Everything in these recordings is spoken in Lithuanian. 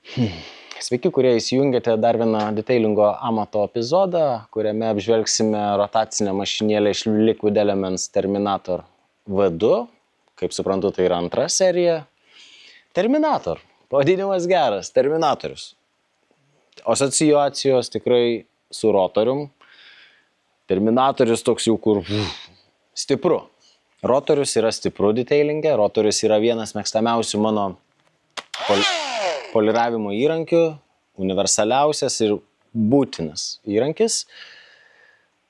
Sveiki, kurie įsijungėte dar vieną detailingo amato epizodą, kuriame apžvelgsime rotacinę mašinėlę iš Liquid Elements Terminator V2. Kaip suprantu, tai yra antra serija. Terminator. Pavadinimas geras. Terminatorius. Asociacijos tikrai su rotorium. Terminatorius toks jau kur stipru. Rotorius yra stipru detailingė. Rotorius yra vienas mėgstamiausių mano poliravimo įrankių, universaliausias ir būtinas įrankis.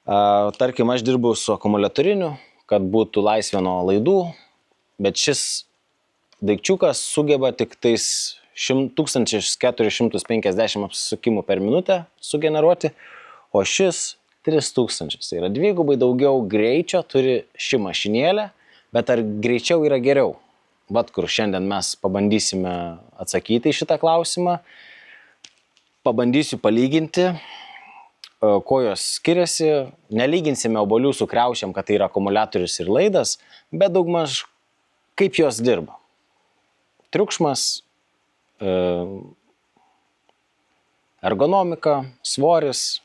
Tarkim, aš dirbu su akumuliatoriniu, kad būtų laisvė nuo laidų, bet šis daikčiukas sugeba tik tais 1450 apsisukimų per minutę sugeneruoti, o šis 3000. Tai yra dvigubai daugiau greičio turi ši mašinėlė, bet ar greičiau yra geriau? Vat kur šiandien mes pabandysime atsakyti į šitą klausimą. Pabandysiu palyginti, kuo jos skiriasi. Nelyginsime obuolių su kriaušėm, kad tai yra akumuliatorius ir laidas, bet daugmaž kaip jos dirba. Triukšmas, ergonomika, svoris.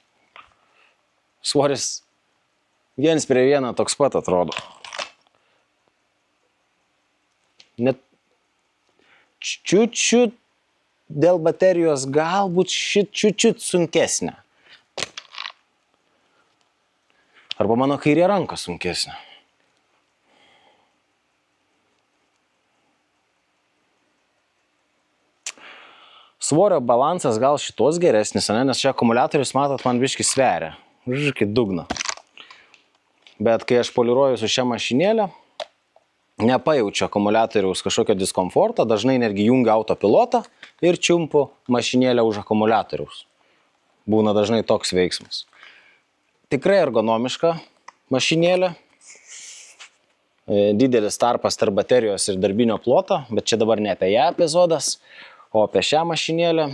Svoris viens prie vieną toks pat atrodo. Net čiut-čiut dėl baterijos galbūt čiut-čiut sunkesnė. Arba mano kairė ranka sunkesnė. Svorio balansas gal šitos geresnis, nes čia akumuliatorius, matot, man biškį sveria. Žiūrėkit, dugną. Bet kai aš poliruoju su šia mašinėlė, nepajaučiu akumuliatoriaus kažkokio diskomforto, dažnai netgi jungiu autopilotą ir čiumpu mašinėlę už akumuliatoriaus. Būna dažnai toks veiksmas. Tikrai ergonomiška mašinėlė. Didelis tarpas tarp baterijos ir darbinio ploto, bet čia dabar ne apie ją epizodas, o apie šią mašinėlę.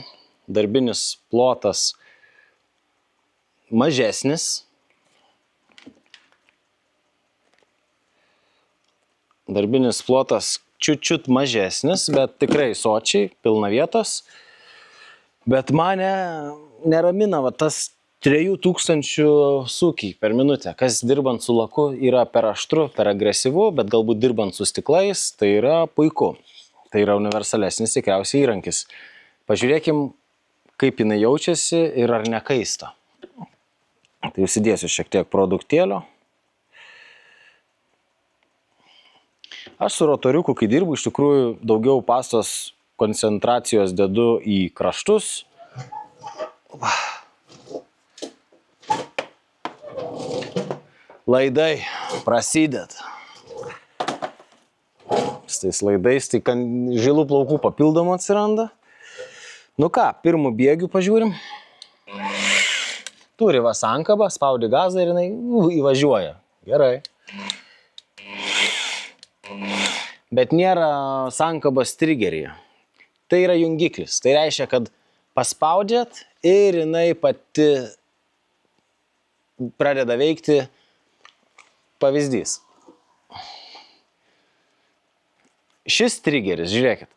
Darbinis plotas mažesnis. Darbinis plotas čiut-čiut mažesnis, bet tikrai sočiai, pilna vietos. Bet mane neramina tas 3000 sūkiai per minutę. Kas dirbant su laku yra per aštru, per agresyvu, bet galbūt dirbant su stiklais, tai yra puiku. Tai yra universalesnis tikriausiai įrankis. Pažiūrėkim, kaip jinai jaučiasi ir ar nekaista. Tai užsidėsiu šiek tiek produktėlio. Aš su rotoriuku, kai dirbu, iš tikrųjų daugiau pastos koncentracijos dedu į kraštus. Laidai prasideda. Su tais laidais, tai žilų plaukų papildomų atsiranda. Nu ką, pirmų bėgių pažiūrim. Turi va sankabą, spaudi gazą ir jinai įvažiuoja. Gerai. Bet nėra sankabos trigeryje. Tai yra jungiklis. Tai reiškia, kad paspaudžiat ir jinai pati pradeda veikti. Pavyzdys. Šis trigeris, žiūrėkit.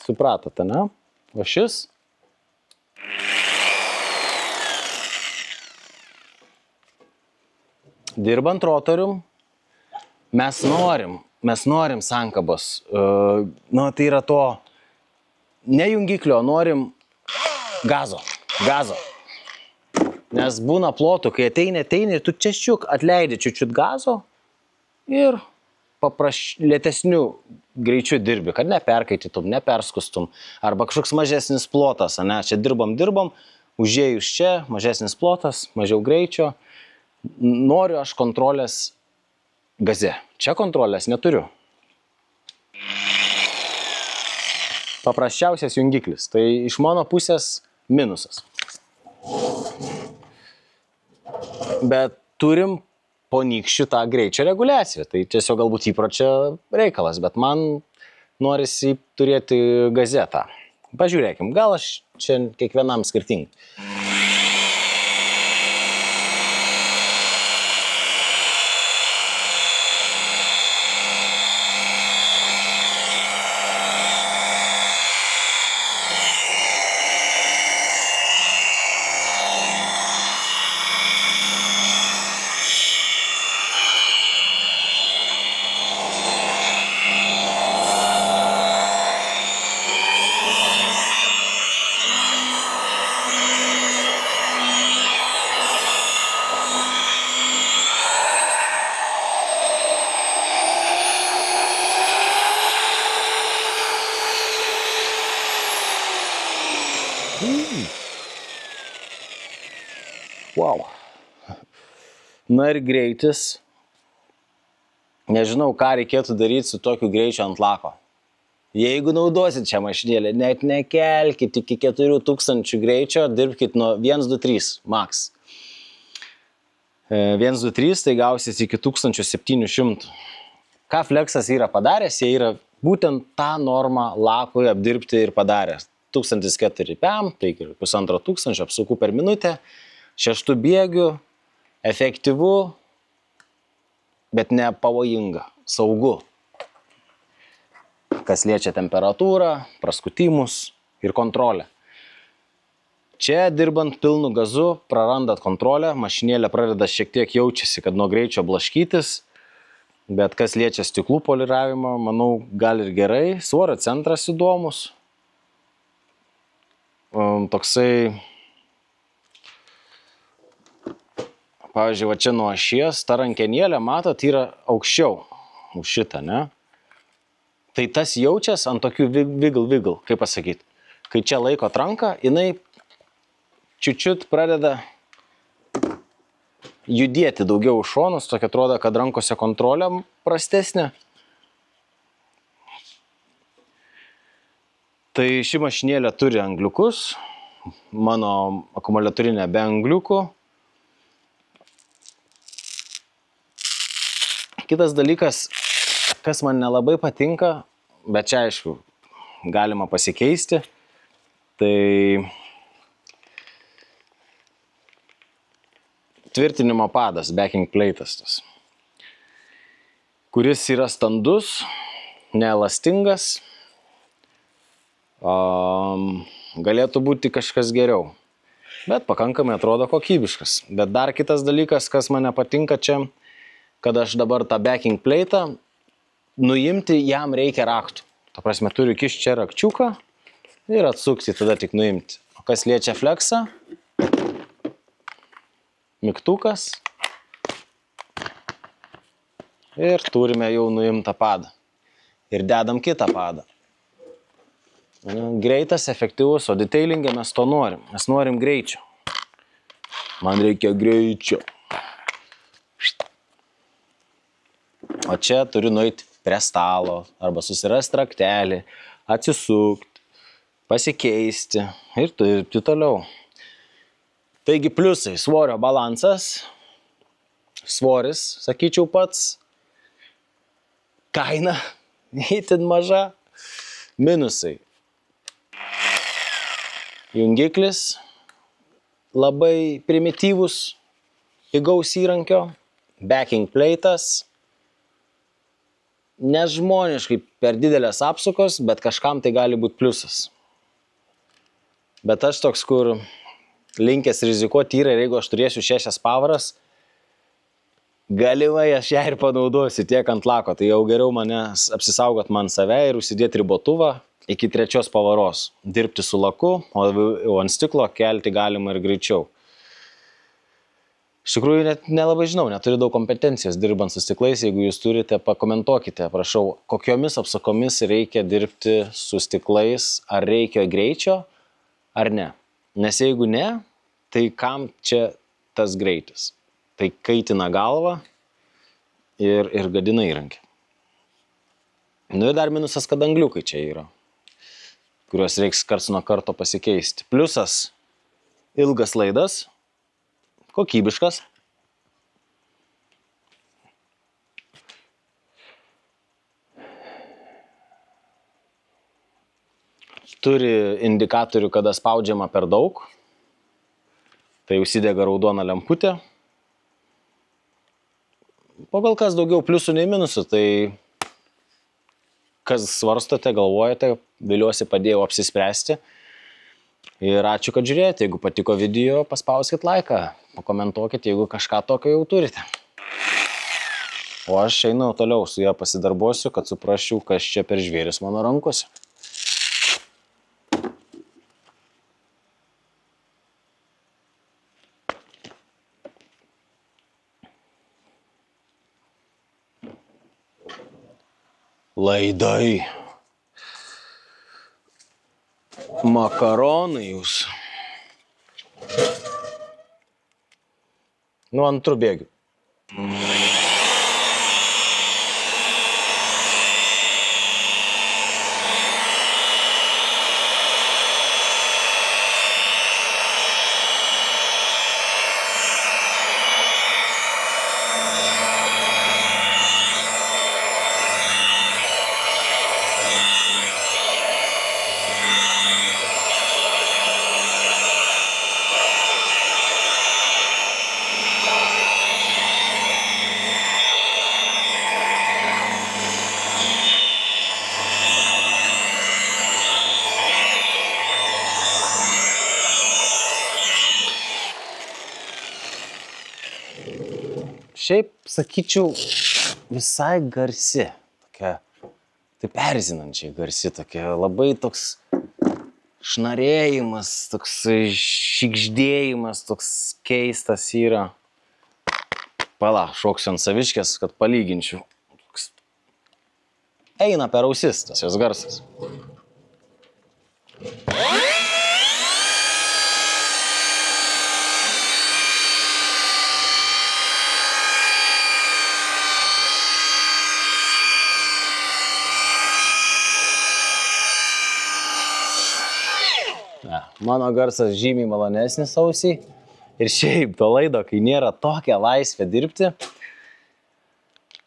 Supratote, ne? O šis? Dirbant rotorium, mes norim sankabos. Tai yra to ne jungiklio, norim gazo. Nes būna plotų, kai ateini ir tu čia šiuk atleidi čiut gazo ir lėtesnių greičių dirbi, kad neperkaitytum, neperskustum, arba kažkoks mažesnis plotas, ne, čia dirbam, užėjus čia, mažesnis plotas, mažiau greičio, noriu aš kontrolės gaze, čia kontrolės neturiu. Paprasčiausias jungiklis, tai iš mano pusės minusas. Bet turim po nykščių tą greičio reguliaciją. Tai tiesiog galbūt įpročio reikalas, bet man norisi turėti gazetą. Pažiūrėkim, gal aš čia kiekvienam skirtingai. Wow. Na ir greitis. Nežinau, ką reikėtų daryti su tokiu greičiu ant lako. Jeigu naudosit šią mašinėlę, net nekelkit iki 4000 greičio, dirbkit nuo 1-2-3 max. 1-2-3 tai gausit iki 1700. Ką Flexas yra padaręs, jie yra būtent tą normą lakui apdirbti ir padaręs. 1004 PM, tai 1500 apsukų per minutę, 6 bėgių, efektyvu, bet ne pavojinga, saugu. Kas liečia temperatūrą, praskutimus ir kontrolę. Čia dirbant pilnu gazu, prarandat kontrolę, mašinėlė pradeda šiek tiek jaučiasi, kad nuo greičio blaškytis, bet kas liečia stiklų poliravimą, manau, gal ir gerai. Svorio centras įdomus. Toksai, pavyzdžiui, va čia nuo ašies, ta rankenėlė, matot, yra aukščiau už šitą, ne? Tai tas jaučias ant tokių wiggle, kaip pasakyti. Kai čia laiko ranką, jinai čiučiut pradeda judėti daugiau už šonus, tokia atrodo, kad rankose kontrolė prastesnė. Tai ši mašinėlė turi angliukus, mano akumuliatorinė be angliukų. Kitas dalykas, kas man nelabai patinka, bet čia aišku, galima pasikeisti, tai tvirtinimo padas, backing plate'as tas, kuris yra standus, neelastingas, galėtų būti kažkas geriau, bet pakankamai atrodo kokybiškas. Bet dar kitas dalykas, kas man nepatinka čia, kad aš dabar tą backing plate'ą nuimti jam reikia raktų. Ta prasme, turiu kišti čia rakčiuką ir atsukti, tada tik nuimti. O kas liečia Flexą, mygtukas ir turime jau nuimtą padą. Ir dedam kitą padą. Greitas, efektyvus, o detailingė mes to norim. Mes norim greičio. Man reikia greičio. O čia turiu nueiti prie stalo arba susirasti raktelį, atsisukti, pasikeisti ir dirbti toliau. Taigi pliusai, svorio balansas, svoris, sakyčiau pats, kaina itin maža, minusai. Jungiklis labai primityvus, pigaus įrankio, backing plate'as, nežmoniškai per didelės apsukos, bet kažkam tai gali būti pliusas. Bet aš toks, kur linkęs rizikuoti yra, ir jeigu aš turėsiu 6 pavaras, galimai aš ją ir panaudosiu tiek ant lako. Tai jau geriau manęs apsisaugot man save ir užsidėti ribotuvą iki 3 pavaros. Dirbti su laku, o ant stiklo kelti galima ir greičiau. Iš tikrųjų, net nelabai žinau, neturiu daug kompetencijos dirbant su stiklais. Jeigu jūs turite, pakomentuokite, prašau, kokiomis apsakomis reikia dirbti su stiklais, ar reikia greičio, ar ne. Nes jeigu ne, tai kam čia tas greitis? Tai kaitina galvą ir gadina įrankį. Nu ir dar minusas, kad angliukai čia yra, kuriuos reiks karts nuo karto pasikeisti. Pliusas, ilgas laidas, kokybiškas, turi indikatorių, kada spaudžiama per daug. Tai užsidega raudona lemputė. Pagal kas daugiau pliusų nei minusų, tai kas svarstote, galvojate, viliuosi padėjau apsispręsti. Ir ačiū, kad žiūrėjote. Jeigu patiko video, paspauskit laiką, pakomentuokit, jeigu kažką tokio jau turite. O aš einu toliau su ją pasidarbuosiu, kad suprasčiau, kas čia per žvėris mano rankose. Laidai. Makaronai jūs. Nu, antrų bėgių. Šiaip, sakyčiau, visai garsi, tokia, taip erzinančiai garsi, tokia, labai toks šnarėjimas, toks šikždėjimas, toks keistas yra. Pala, šoksiu ant saviškės, kad palyginčiau. Eina per ausis tas jos garsas. Mano garsas žymiai malonesnis ausiai. Ir šiaip to laido, kai nėra tokia laisvė dirbti,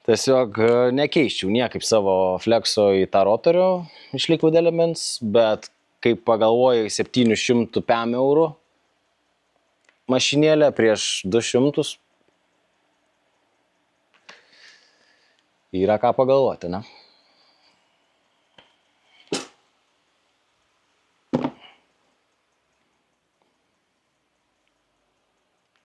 tiesiog nekeiščiau niekaip savo flexo į tą rotorių iš Liquid Elements, bet kaip pagalvojai 700 PM eurų mašinėlę prieš 200, yra ką pagalvoti, ne?